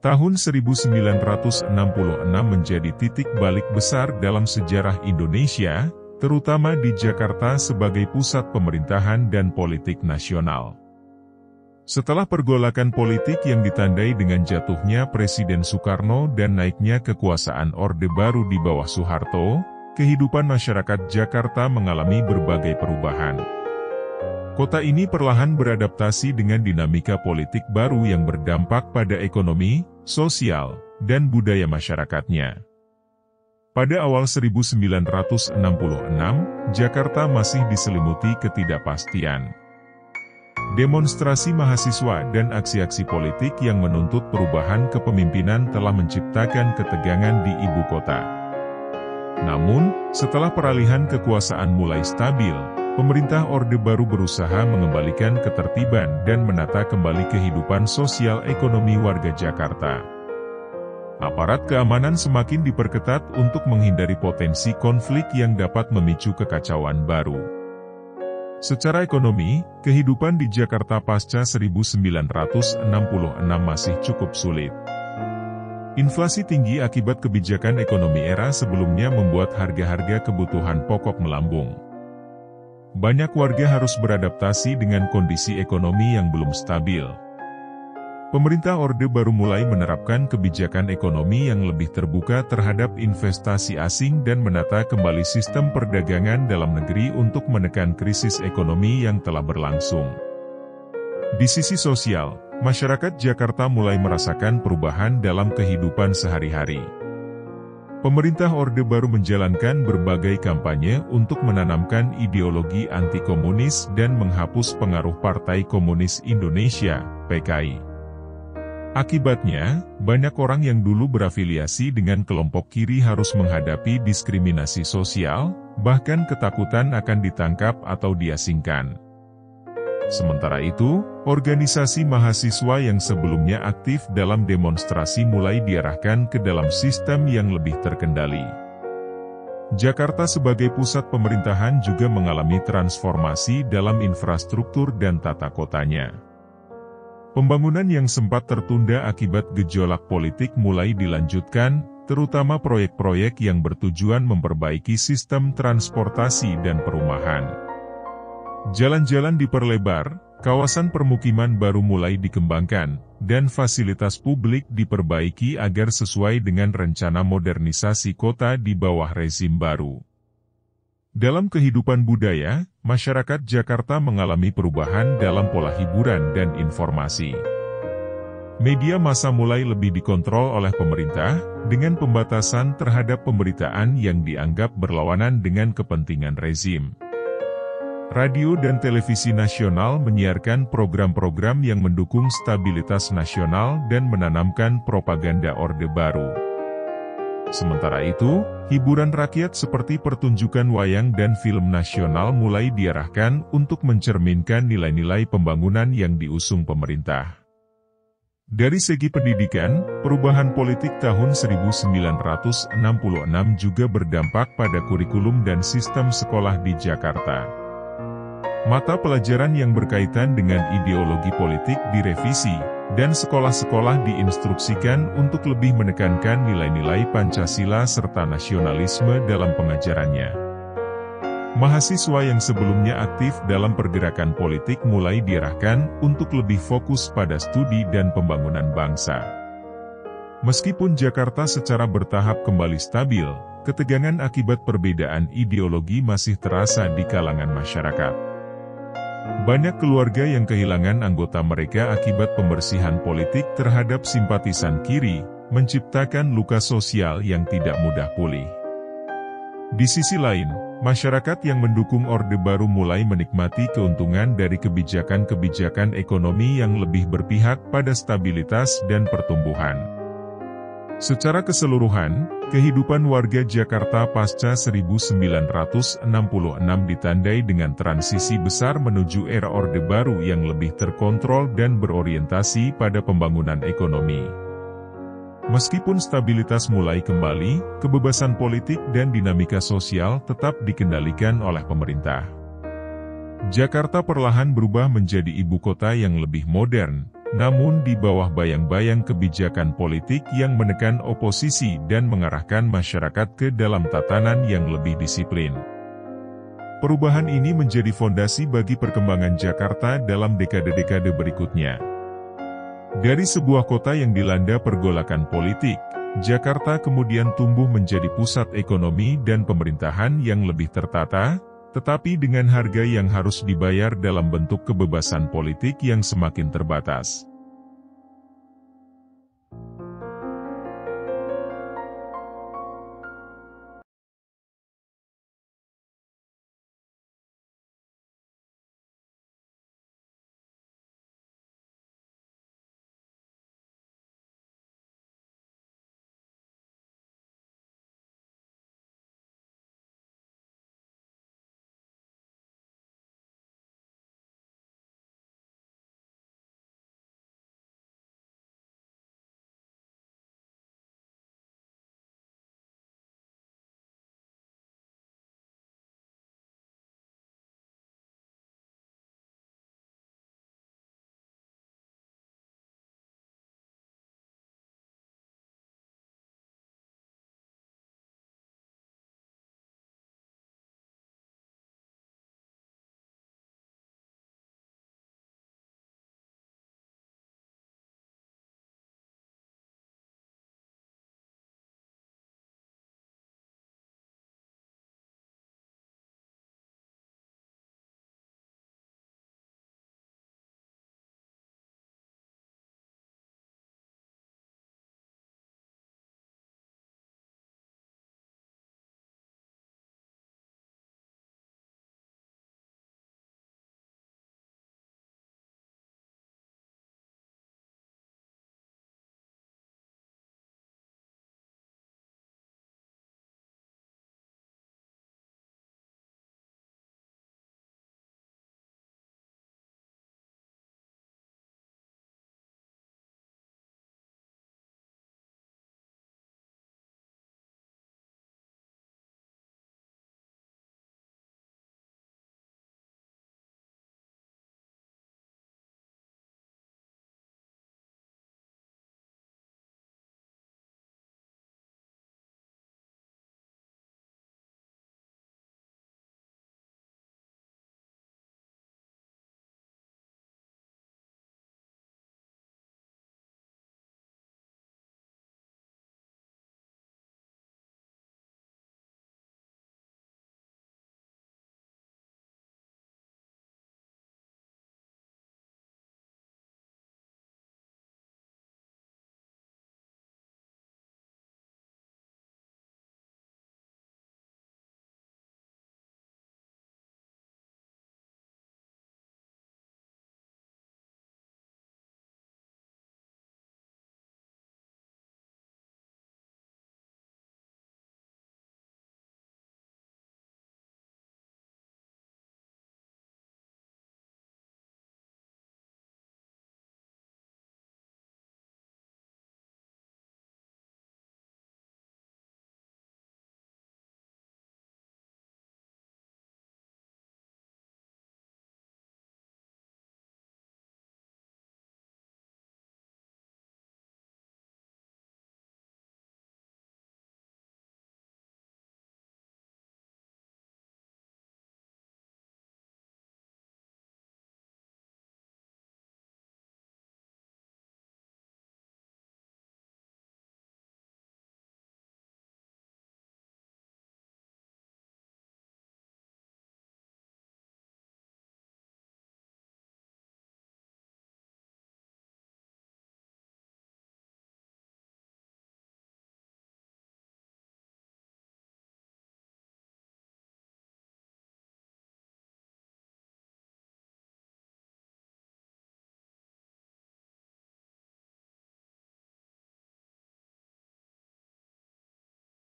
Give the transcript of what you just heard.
Tahun 1966 menjadi titik balik besar dalam sejarah Indonesia, terutama di Jakarta sebagai pusat pemerintahan dan politik nasional. Setelah pergolakan politik yang ditandai dengan jatuhnya Presiden Soekarno dan naiknya kekuasaan Orde Baru di bawah Soeharto, kehidupan masyarakat Jakarta mengalami berbagai perubahan. Kota ini perlahan beradaptasi dengan dinamika politik baru yang berdampak pada ekonomi, sosial, dan budaya masyarakatnya. Pada awal 1966, Jakarta masih diselimuti ketidakpastian. Demonstrasi mahasiswa dan aksi-aksi politik yang menuntut perubahan kepemimpinan telah menciptakan ketegangan di ibu kota. Namun, setelah peralihan kekuasaan mulai stabil, pemerintah Orde Baru berusaha mengembalikan ketertiban dan menata kembali kehidupan sosial ekonomi warga Jakarta. Aparat keamanan semakin diperketat untuk menghindari potensi konflik yang dapat memicu kekacauan baru. Secara ekonomi, kehidupan di Jakarta pasca 1966 masih cukup sulit. Inflasi tinggi akibat kebijakan ekonomi era sebelumnya membuat harga-harga kebutuhan pokok melambung. Banyak warga harus beradaptasi dengan kondisi ekonomi yang belum stabil. Pemerintah Orde Baru mulai menerapkan kebijakan ekonomi yang lebih terbuka terhadap investasi asing dan menata kembali sistem perdagangan dalam negeri untuk menekan krisis ekonomi yang telah berlangsung. Di sisi sosial, masyarakat Jakarta mulai merasakan perubahan dalam kehidupan sehari-hari. Pemerintah Orde Baru menjalankan berbagai kampanye untuk menanamkan ideologi anti-komunis dan menghapus pengaruh Partai Komunis Indonesia, PKI. Akibatnya, banyak orang yang dulu berafiliasi dengan kelompok kiri harus menghadapi diskriminasi sosial, bahkan ketakutan akan ditangkap atau diasingkan. Sementara itu, organisasi mahasiswa yang sebelumnya aktif dalam demonstrasi mulai diarahkan ke dalam sistem yang lebih terkendali. Jakarta sebagai pusat pemerintahan juga mengalami transformasi dalam infrastruktur dan tata kotanya. Pembangunan yang sempat tertunda akibat gejolak politik mulai dilanjutkan, terutama proyek-proyek yang bertujuan memperbaiki sistem transportasi dan perumahan. Jalan-jalan diperlebar, kawasan permukiman baru mulai dikembangkan, dan fasilitas publik diperbaiki agar sesuai dengan rencana modernisasi kota di bawah rezim baru. Dalam kehidupan budaya, masyarakat Jakarta mengalami perubahan dalam pola hiburan dan informasi. Media massa mulai lebih dikontrol oleh pemerintah, dengan pembatasan terhadap pemberitaan yang dianggap berlawanan dengan kepentingan rezim. Radio dan televisi nasional menyiarkan program-program yang mendukung stabilitas nasional dan menanamkan propaganda Orde Baru. Sementara itu, hiburan rakyat seperti pertunjukan wayang dan film nasional mulai diarahkan untuk mencerminkan nilai-nilai pembangunan yang diusung pemerintah. Dari segi pendidikan, perubahan politik tahun 1966 juga berdampak pada kurikulum dan sistem sekolah di Jakarta. Mata pelajaran yang berkaitan dengan ideologi politik direvisi, dan sekolah-sekolah diinstruksikan untuk lebih menekankan nilai-nilai Pancasila serta nasionalisme dalam pengajarannya. Mahasiswa yang sebelumnya aktif dalam pergerakan politik mulai diarahkan untuk lebih fokus pada studi dan pembangunan bangsa. Meskipun Jakarta secara bertahap kembali stabil, ketegangan akibat perbedaan ideologi masih terasa di kalangan masyarakat. Banyak keluarga yang kehilangan anggota mereka akibat pembersihan politik terhadap simpatisan kiri, menciptakan luka sosial yang tidak mudah pulih. Di sisi lain, masyarakat yang mendukung Orde Baru mulai menikmati keuntungan dari kebijakan-kebijakan ekonomi yang lebih berpihak pada stabilitas dan pertumbuhan. Secara keseluruhan, kehidupan warga Jakarta pasca 1966 ditandai dengan transisi besar menuju era Orde Baru yang lebih terkontrol dan berorientasi pada pembangunan ekonomi. Meskipun stabilitas mulai kembali, kebebasan politik dan dinamika sosial tetap dikendalikan oleh pemerintah. Jakarta perlahan berubah menjadi ibu kota yang lebih modern, namun di bawah bayang-bayang kebijakan politik yang menekan oposisi dan mengarahkan masyarakat ke dalam tatanan yang lebih disiplin. Perubahan ini menjadi fondasi bagi perkembangan Jakarta dalam dekade-dekade berikutnya. Dari sebuah kota yang dilanda pergolakan politik, Jakarta kemudian tumbuh menjadi pusat ekonomi dan pemerintahan yang lebih tertata, tetapi dengan harga yang harus dibayar dalam bentuk kebebasan politik yang semakin terbatas.